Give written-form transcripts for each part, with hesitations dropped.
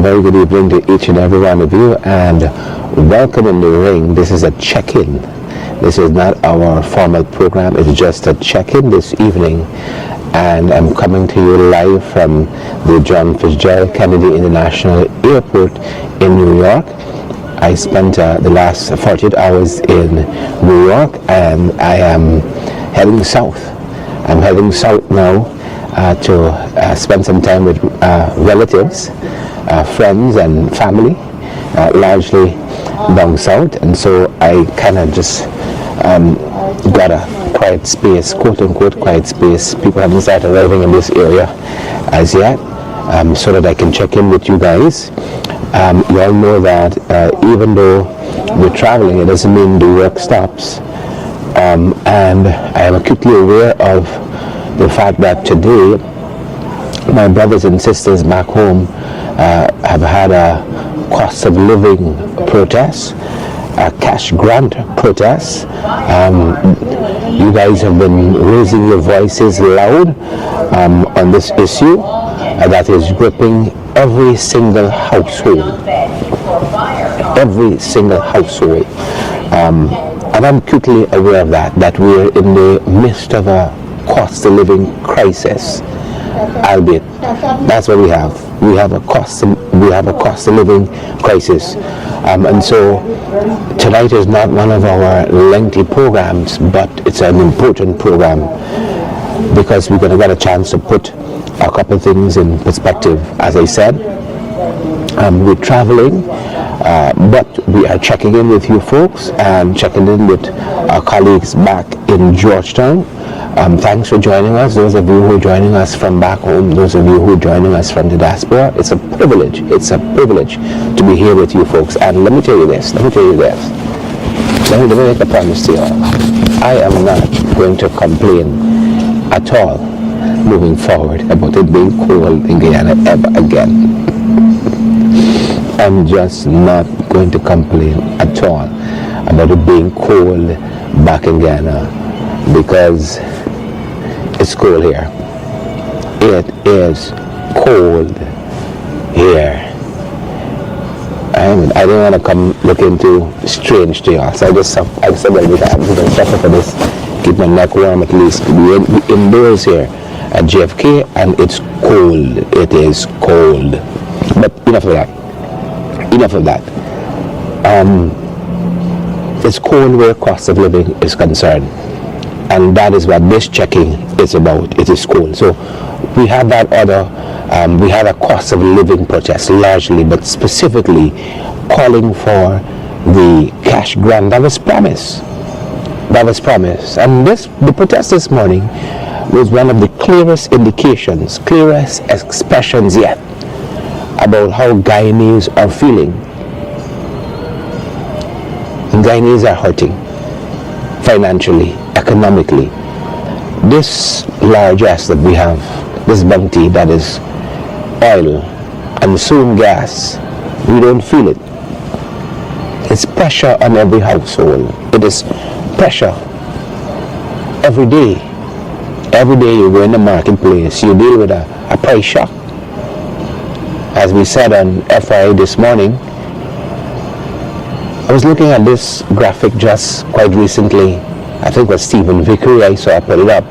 Very good evening to each and every one of you, and welcome in the ring. This is a check-in. This is not our formal program. It's just a check-in this evening, and I'm coming to you live from the John Fitzgerald Kennedy International Airport in New York. I spent the last 48 hours in New York, and I am heading south. I'm heading south now to spend some time with relatives, friends and family, largely down south. And so I kind of just got a quiet space, quote unquote quiet space. People haven't started arriving in this area as yet, so that I can check in with you guys. You all know that even though we're traveling, it doesn't mean the work stops. And I am acutely aware of the fact that today my brothers and sisters back home have had a cost of living protest, a cash grant protest. You guys have been raising your voices loud on this issue that is gripping every single household. Every single household. And I'm acutely aware of that we're in the midst of a cost of living crisis, albeit that's what we have. We have a cost of living crisis, and so tonight is not one of our lengthy programs, but it's an important program because we're going to get a chance to put a couple of things in perspective. As I said, we're traveling, but we are checking in with you folks and checking in with our colleagues back in Georgetown. Thanks for joining us, those of you who are joining us from back home, those of you who are joining us from the diaspora. It's a privilege to be here with you folks. And let me tell you this, let me make a promise to you all. I am not going to complain at all moving forward about it being cold in Guyana ever again. I'm just not going to complain at all about it being cold back in Guyana, because it's cold here. It is cold here. I didn't want to come look into strange to y'all, so I said, well, I'm going to suffer for this, keep my neck warm at least. We're indoors here at JFK, and it's cold. It is cold. But enough of that. It's cold where cost of living is concerned, and that is what this checking is about. It is cold. So we have that other, we have a cost of living protest largely, but specifically calling for the cash grant that was promised. And the protest this morning was one of the clearest indications, clearest expressions yet about how Guyanese are feeling. And Guyanese are hurting financially, economically. This largesse that we have, this bounty that is oil and soon gas, we don't feel it. It's pressure on every household. It is pressure every day. Every day you go in the marketplace, you deal with a price shock. As we said on FYI this morning, I was looking at this graphic just quite recently. I think it was Stephen Vickery, I saw put it up.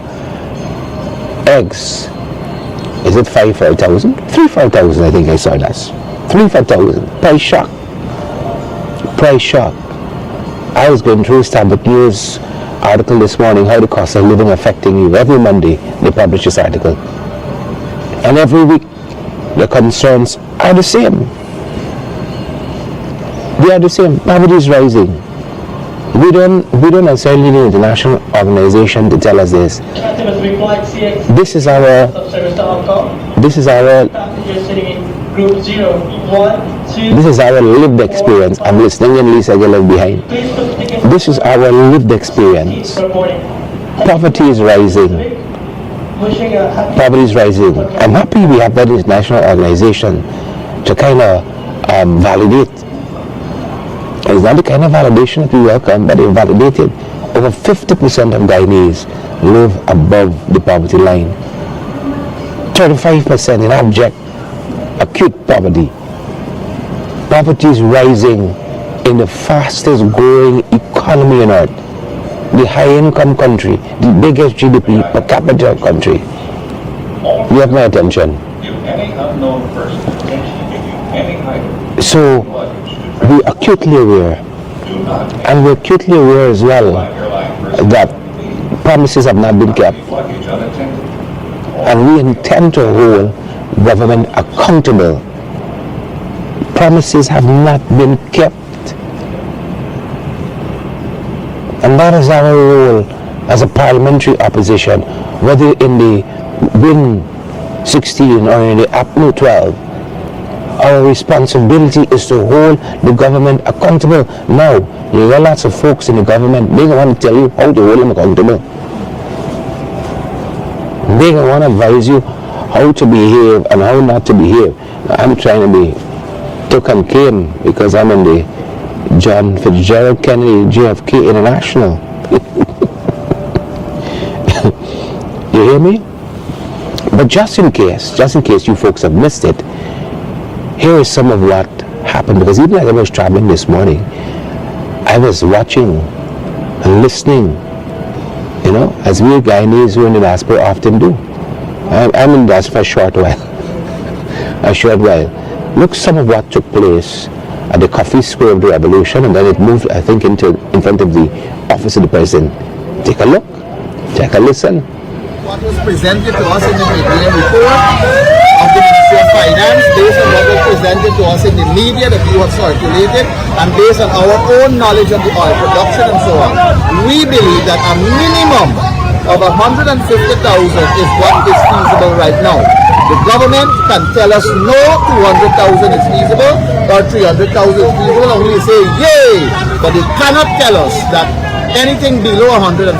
Eggs, is it 5 for 1,000? 3 for 1,000, I think I saw that. 3 for 1,000. Price shock. I was going through Standard News article this morning, how the cost of living affecting you. Every Monday they publish this article, and every week the concerns are the same. They are the same. Poverty is rising. We don't necessarily need an international organization to tell us this. This is our lived experience. I'm listening and Lisa get left behind. This is our lived experience. Poverty is rising. I'm happy we have that international organization to kind of validate. It's not the kind of validation that we welcome, but they validated. Over 50% of Guyanese live above the poverty line. 35% in abject, acute poverty. Poverty is rising in the fastest growing economy on earth. The high income country, the biggest GDP per capita country. You have my attention. So we're acutely aware, and we're acutely aware as well that promises have not been kept, and we intend to hold government accountable. Promises have not been kept, and that is our role as a parliamentary opposition, whether in the Win 16 or in the APNU 12. Our responsibility is to hold the government accountable. Now, there are lots of folks in the government, they don't want to tell you how to hold them accountable. They don't want to advise you how to behave and how not to behave. Now, I'm trying to be took and came because I'm in the John Fitzgerald Kennedy JFK International. You hear me? But just in case you folks have missed it, here is some of what happened, because even as I was traveling this morning, I was watching and listening, as we Guyanese who are in the diaspora often do. I'm in the diaspora for a short while. Look some of what took place at the Coffee Square of the Revolution, and then it moved, I think, in front of the office of the president. Take a look, take a listen. What was presented to us in the media report of the Ministry of Finance, based on what was presented to us in the media that you have circulated, and based on our own knowledge of the oil production and so on, we believe that a minimum of 150,000 is what is feasible right now. The government can tell us no, 200,000 is feasible or 300,000 is feasible, and we say yay, but they cannot tell us that anything below 150,000,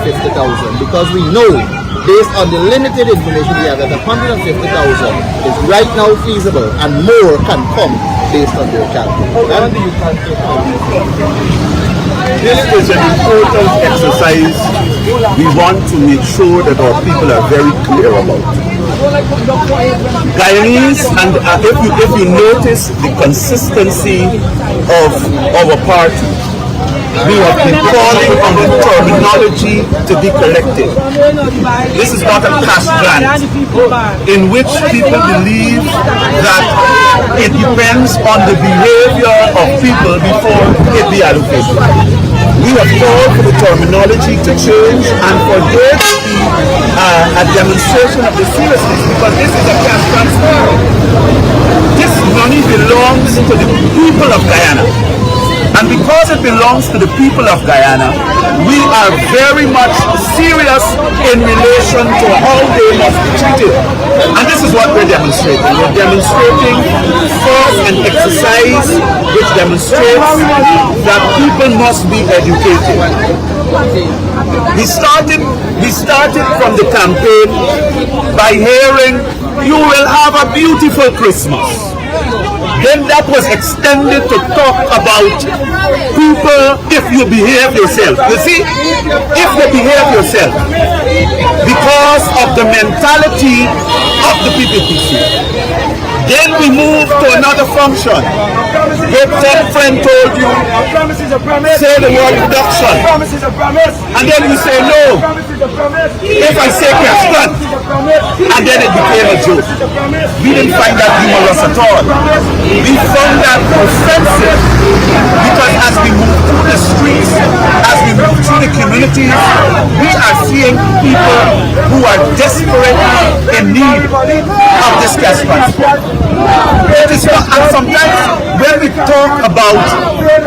because we know, based on the limited information we have, that 150,000 is right now feasible, and more can come based on their calculation. This is an important exercise we want to make sure that our people are very clear about. Guyanese, and if you notice the consistency of our party, we have been calling on the terminology to be corrected. This is not a cash grant in which people believe that it depends on the behavior of people before it be allocated. We have called for the terminology to change and for there to be a demonstration of the seriousness, because this is a cash transfer. This money belongs to the people of Guyana. And because it belongs to the people of Guyana, we are very much serious in relation to how they must be treated. And this is what we're demonstrating. We're demonstrating first an exercise which demonstrates that people must be educated. We started from the campaign by hearing, "You will have a beautiful Christmas." Then that was extended to talk about people if you behave yourself. You see, if you behave yourself, because of the mentality of the PPPC. Then we move to another function. If some friend told you, say the word production, and then you say no. If I say cash grant, and then it became a joke. We didn't find that humorous at all. We found that offensive, because as we move through the streets, as we move through the communities, we are seeing people who are desperately in need of this cash transfer. It is not, and sometimes when we talk about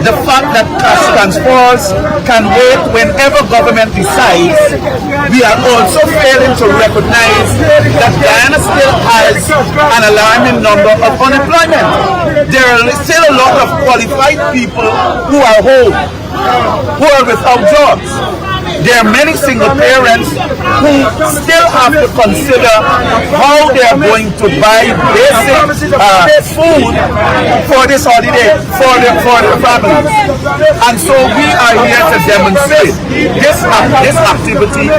the fact that cash transfers can wait whenever government decides, we are also failing to recognize that Guyana still has an alarming number of unemployment. There are still a lot of qualified people who are home, who are without jobs. There are many single parents who still have to consider how they are going to buy basic food for this holiday for their families. And so we are here to demonstrate this activity.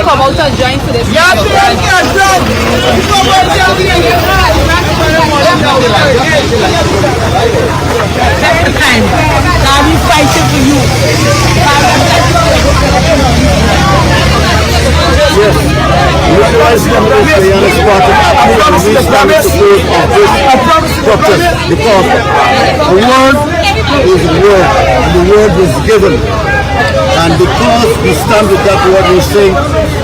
Come out and join for this. Every time. Now we fighting for you. Yes. Utilize them as the honest part of APNU and we stand in support of this protest because the word is the word and the word was given. And because we stand with that word, we're saying,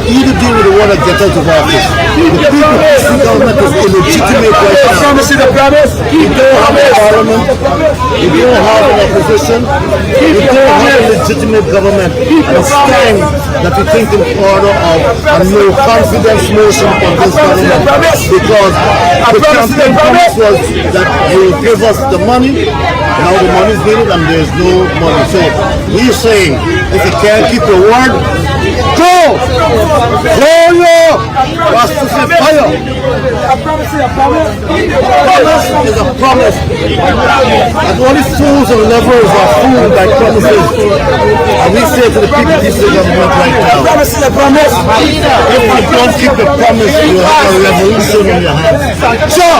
either deal with the one that gets out of office. The people facing government is illegitimate right now. We don't have a parliament. We don't have an opposition. We don't have a legitimate government. And it's time that we think in order of a no confidence motion on this government. Because the campaign promise was that you will give us the money. Now the money is needed and there's no money. So we're saying, if you can't keep your word, go! Hold up! That's to say fire! A promise is a promise. And only fools and lovers are fooled by promises. And we say to the people, this is government right now. A promise is a promise. If you don't keep the promise, you have a revolution in your hands. Sure!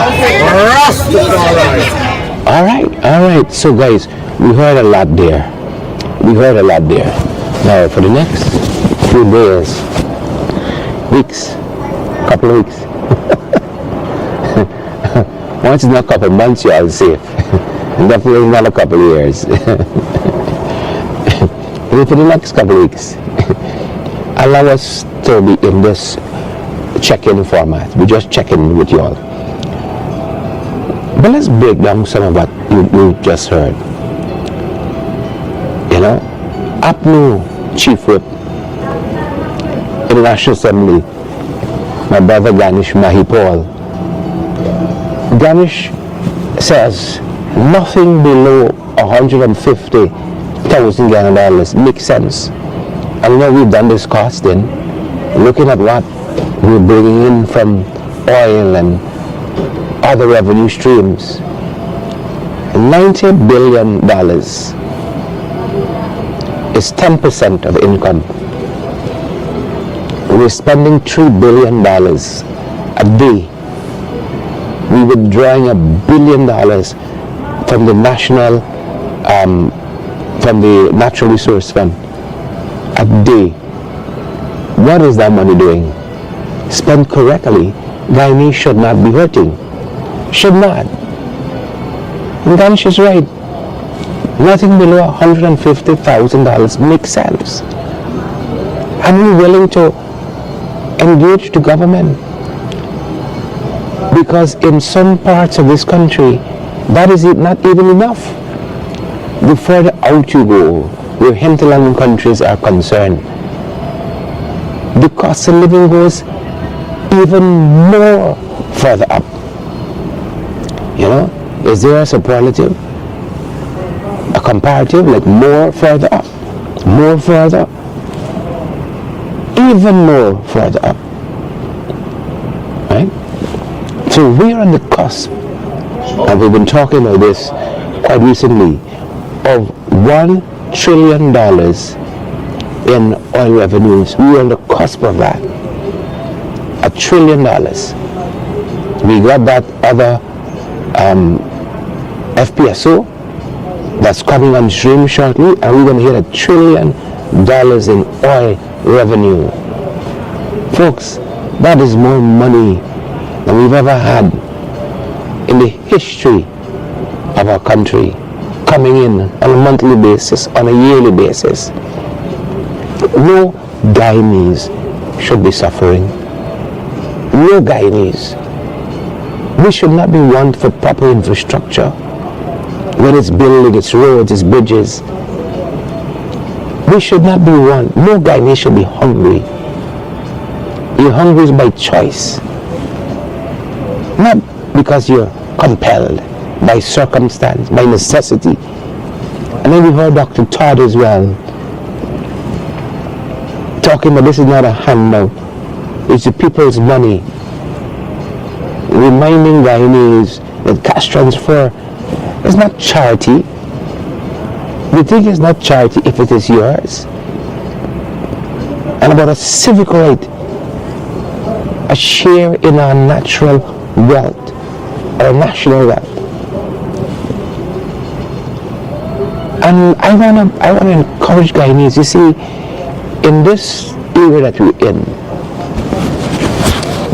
Rastafari! All right. So guys, we heard a lot there. Now for the next few days, weeks, couple of weeks. Once it's not a couple of months, you're all safe. And definitely not a couple of years. For the next couple of weeks, allow us to be in this check-in format. We just check in with you all. But let's break down some of what you just heard. You know, APNU Chief Whip in the National Assembly, my brother Ganesh Mahipal. Ganesh says nothing below $150,000 Ghana makes sense. And you know, we've done this costing, looking at what we're bringing in from oil and other revenue streams. $90 billion is 10% of income. We're spending $3 billion a day. We're withdrawing $1 billion from the national, from the Natural Resource Fund a day. What is that money doing? Spent correctly, Guyanese should not be hurting. Should not. And Ganesh is right. Nothing below $150,000 makes sense. And we're willing to engage the government. Because in some parts of this country, that is not even enough. The further out you go, where hinterland countries are concerned, the cost of living goes even more further up. You know, is there a superlative? A comparative, like more further up, more further, even more further up, right? So we're on the cusp, and we've been talking about this quite recently, of $1 trillion in oil revenues. We're on the cusp of that. $1 trillion. We got that other FPSO that's coming on stream shortly, and we're going to hit $1 trillion in oil revenue. Folks, that is more money than we've ever had in the history of our country, coming in on a monthly basis, on a yearly basis. No Guyanese should be suffering. No Guyanese. We should not be one for proper infrastructure when it's building its roads, its bridges. We should not be one. No Guyanese should be hungry. You're hungry by choice, not because you're compelled by circumstance, by necessity. And then we heard Dr. Todd as well talking about this is not a handout, it's the people's money. Reminding Guyanese that cash transfer is not charity. We think it's not charity if it is yours. And about a civic right, a share in our natural wealth, our national wealth. And I wanna encourage Guyanese. You see, in this era that we're in,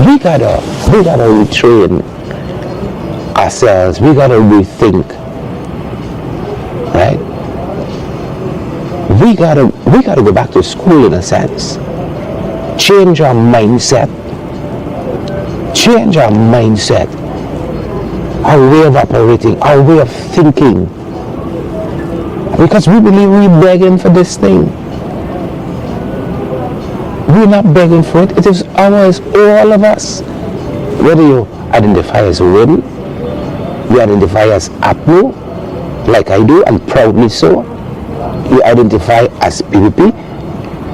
we gotta retrain ourselves. We gotta rethink, right? We gotta go back to school in a sense. Change our mindset. Change our mindset. Our way of operating, our way of thinking. Because we believe we're begging for this thing. We're not begging for it. It is ours, all of us. Whether you identify as WIN, you identify as APNU, like I do, and proudly so. You identify as PPP,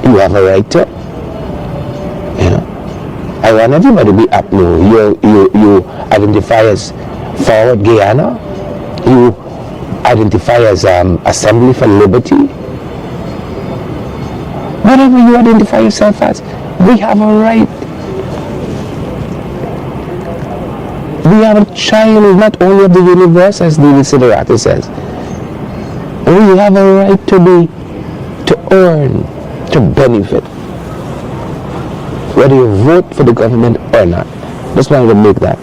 you have a right to. You know, I want everybody to be APNU. You identify as Forward Guyana, you identify as Assembly for Liberty. Whatever you identify yourself as, we have a right. We are a child not only of the universe, as the Siddhartha says. We have a right to be, to earn, to benefit. Whether you vote for the government or not. Just wanted to make that.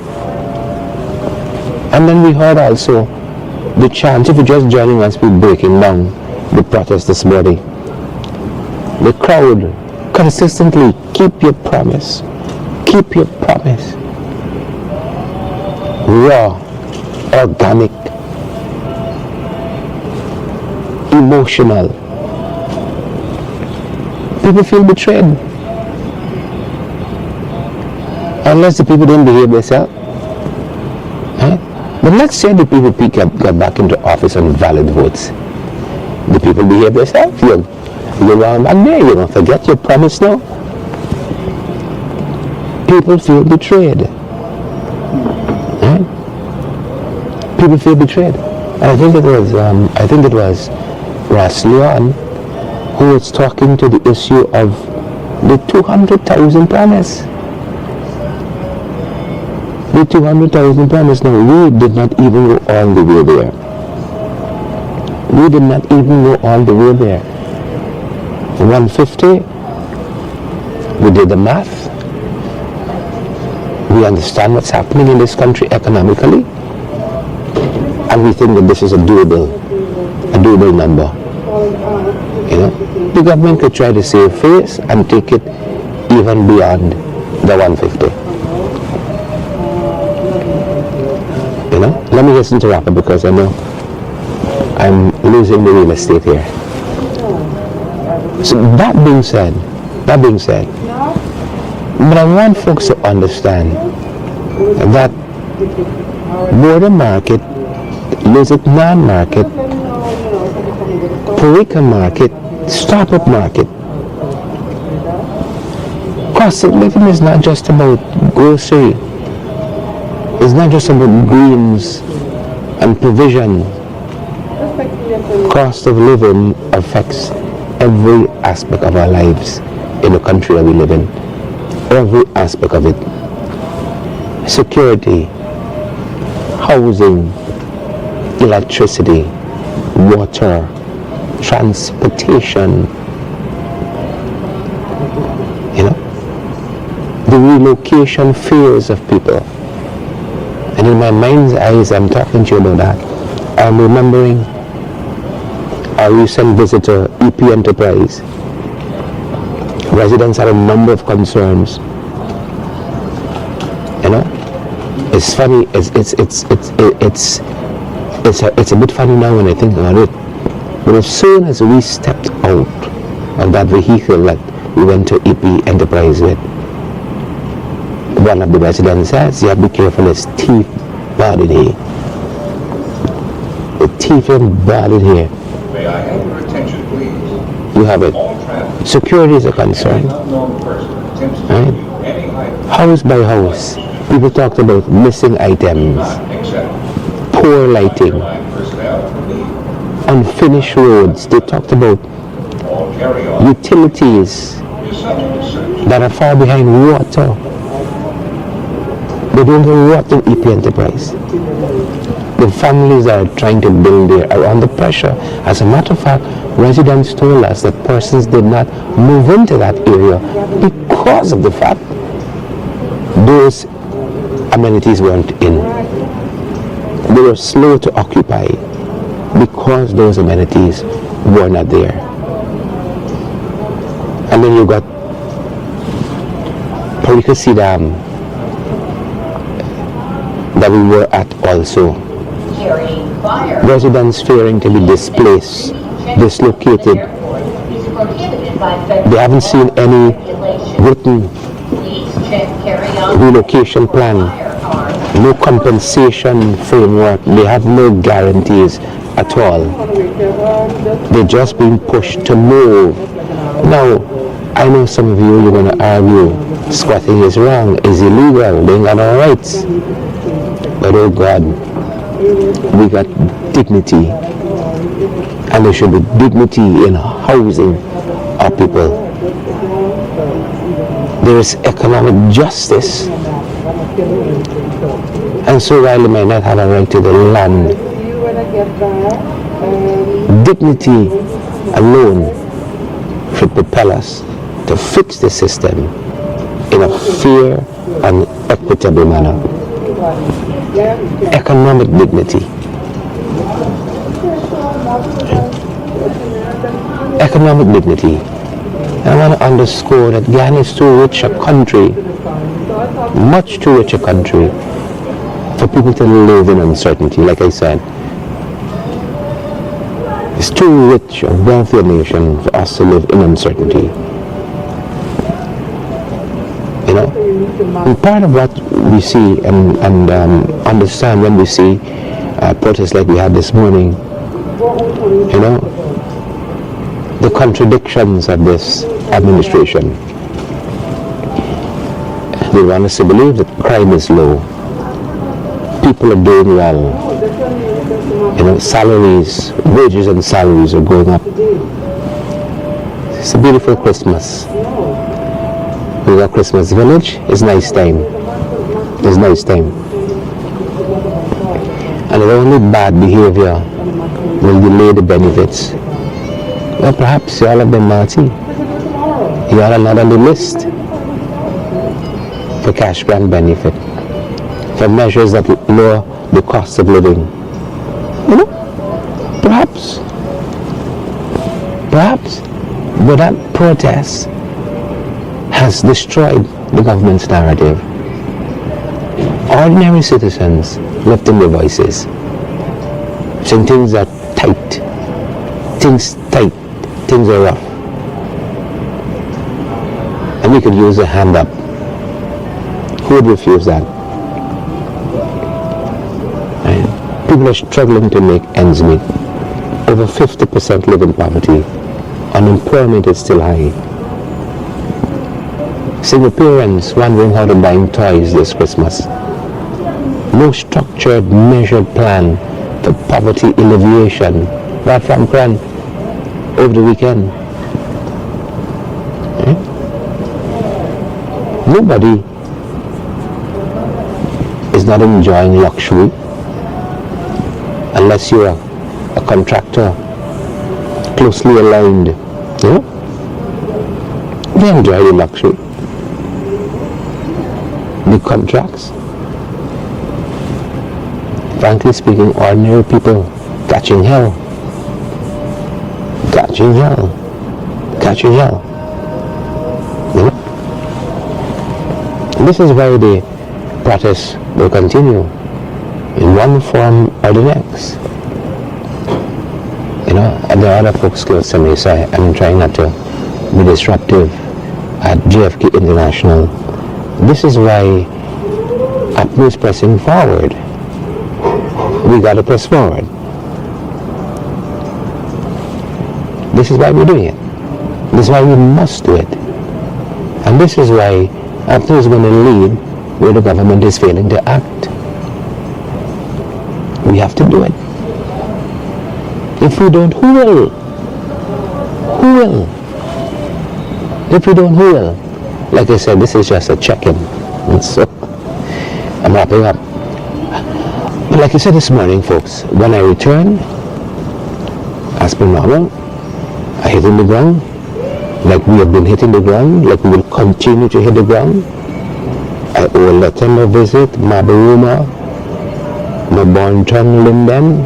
And then we heard also the chant, if you're just joining us, we're breaking down the protest this morning. The crowd consistently, keep your promise. Keep your promise. Raw, organic, emotional. People feel betrayed. Unless the people don't behave themselves. But let's say the people got back into office on valid votes. The people behave themselves. You're around back there. You don't forget your promise now. People feel betrayed. People feel betrayed. And I think it was Ross Leon who was talking to the issue of the 200,000 promise. The 200,000 promise. Now, we did not even go all the way there. We did not even go all the way there. 150, we did the math. We understand what's happening in this country economically. And we think that this is a doable number. You know, the government could try to save face and take it even beyond the 150. You know, let me listen to wrap up because I know I'm losing the real estate here. So that being said, but I want folks to understand that border market, illicit non-market, Parika market, startup market. Cost of living is not just about grocery. It's not just about greens and provision. Cost of living affects every aspect of our lives in the country that we live in. Every aspect of it. Security, housing, electricity, water, transportation, you know, the relocation fears of people. And in my mind's eyes, I'm talking to you about that. I'm remembering our recent visit to EP Enterprise. Residents had a number of concerns. You know, it's funny. It's a bit funny now when I think about it. But as soon as we stepped out of that vehicle that we went to EP Enterprise with, one of the residents says, "You have to be careful. There's teeth bad in here. The teeth are bad in here." May I have your attention, please? You have it. Security is a concern. Right? House by house, people talked about missing items, poor lighting, unfinished roads. They talked about utilities that are far behind water. They don't have water in EP Enterprise. The families that are trying to build there are under pressure. As a matter of fact, residents told us that persons did not move into that area because of the fact those amenities weren't in. They were slow to occupy because those amenities were not there. And then you got Pericasi Dam that we were at also. Residents fearing to be displaced, dislocated. They haven't seen any written relocation plan, no compensation framework. They have no guarantees at all. They're just being pushed to move. Now, I know some of you, you're going to argue squatting is wrong, is illegal, they ain't got no rights. But oh God, we got dignity, and there should be dignity in housing our people. There is economic justice, and so while they may not have a right to the land, dignity alone should propel us to fix the system in a fair and equitable manner. Economic dignity. Economic dignity. I want to underscore that Ghana is too rich a country, much too rich a country, for people to live in uncertainty. Like I said, it's too rich a wealthy nation for us to live in uncertainty. You know, and part of what we see and understand when we see protests like we had this morning, you know, the contradictions of this administration. They want us to believe that crime is low, people are doing well, you know, salaries, wages and salaries are going up. It's a beautiful Christmas. We got Christmas village. It's nice time. It's nice time. And if only bad behavior will delay the benefits, well, perhaps you all have been naughty. You all are not on the list for cash grant benefit, for measures that lower the cost of living. You know, perhaps, but that protest has destroyed the government's narrative. Ordinary citizens lifting their voices, saying things are tight, things are rough. And we could use a hand up. Who would refuse that? Right? People are struggling to make ends meet. Over 50% live in poverty. Unemployment is still high. Single parents wondering how to buy toys this Christmas. No structured, measured plan for poverty alleviation. Right from Kran over the weekend. Nobody is not enjoying luxury unless you're a contractor closely aligned. You know? They enjoy the luxury. The contracts. Frankly speaking, ordinary people catching hell. You know? This is why the protests will continue in one form or the next. You know, and there are other folks close to me, so I'm trying not to be disruptive at JFK International. This is why APNU is pressing forward. We got to press forward. This is why we're doing it. This is why we must do it. And this is why APNU is going to lead where the government is failing to act. We have to do it. If we don't, who will? Who will? If we don't, who will? Like I said, this is just a check-in. And so, I'm wrapping up. But like I said this morning, folks, when I return, as per normal, I hit in the ground, like we have been hitting the ground, like we will continue to hit the ground. I owe Latin a visit, Mabaruma, my Bonton, Linden.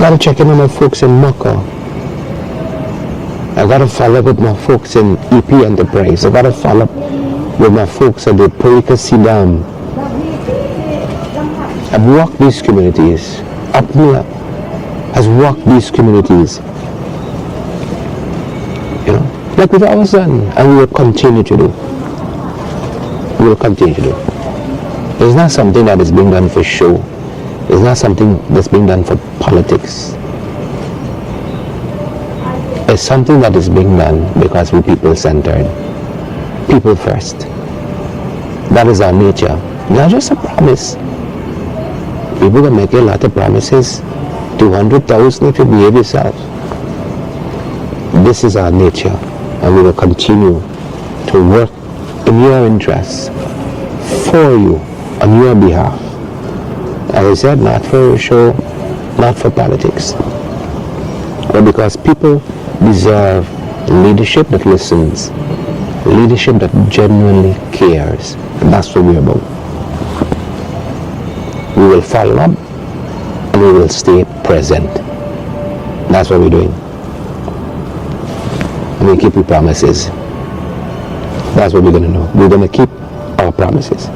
Gotta check in on my folks in Maka. I gotta follow up with my folks in EP Enterprise. I gotta follow up with my folks at the Pericasi Dam. I've walked these communities. APNU has walked these communities. You know, like we've always done, and we will continue to do. We will continue to do. It's not something that is being done for show. It's not something that's being done for politics. It's something that is being done because we're people-centered. People first. That is our nature. Not just a promise. People can make a lot of promises. 200,000 if you behave yourself. This is our nature, and we will continue to work in your interests, for you, on your behalf. As I said, not for show, not for politics, but because people deserve leadership that listens, leadership that genuinely cares, and that's what we're about. We will follow up, and we will stay present. That's what we're doing. And we keep our promises. That's what we're going to do. We're going to keep our promises.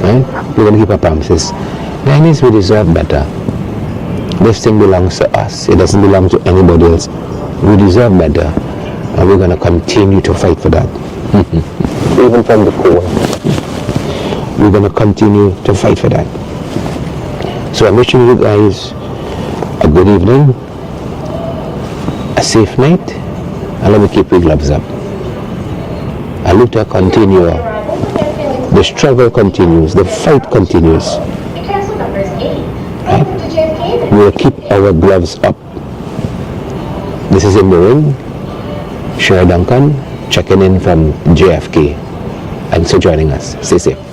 Right? We're going to keep our promises. That we deserve better. This thing belongs to us. It doesn't belong to anybody else. We deserve better. And we're going to continue to fight for that. Even from the core. We're going to continue to fight for that. So I'm wishing you guys a good evening, a safe night, and let me keep your gloves up. A luta continua. The struggle continues. The fight continues. Right? We will keep our gloves up. This is In the Ring. Sherry Duncan checking in from JFK. Thanks for joining us. Stay safe.